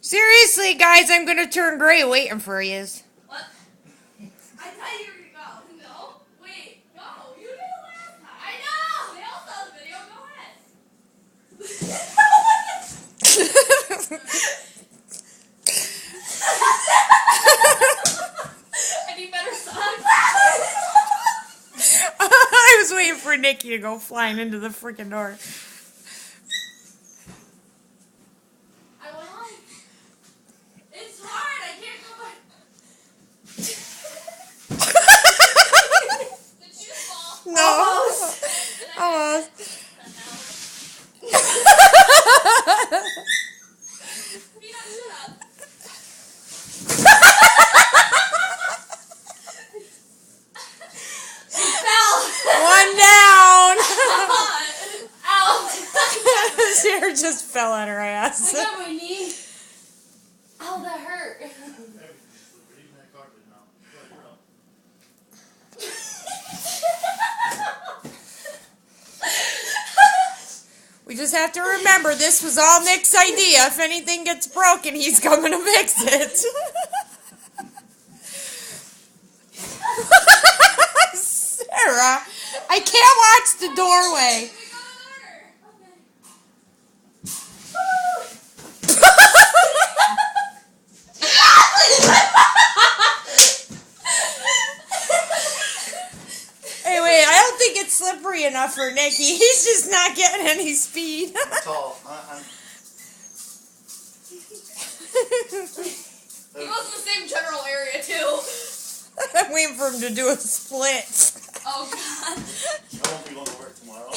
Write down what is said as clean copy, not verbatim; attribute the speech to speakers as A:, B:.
A: Seriously, guys, I'm gonna turn gray waiting for you.
B: What? I thought you were gonna go. No? Wait, no. You did it last time. I know! They all saw the video. Go ahead. I need better socks.
A: I was waiting for Nikki to go flying into the freaking door.
B: I went on. It's hard. I can't go back. Did you fall?
A: No.
B: Almost.
A: Almost.
B: Peanut, shut up.
A: One down.
B: Ow.
A: Sarah just fell on her ass.
B: I got my knee. Ow, that hurt.
A: We just have to remember this was all Nick's idea. If anything gets broken, he's coming to fix it. Sarah, I can't watch the doorway. Hey, wait, I don't think it's slippery enough for Nicky. He's just not getting any speed.
C: I'm tall.
B: He goes to the same general area too.
A: I'm waiting for him to do a split.
B: Oh god.
C: I won't be going to work tomorrow.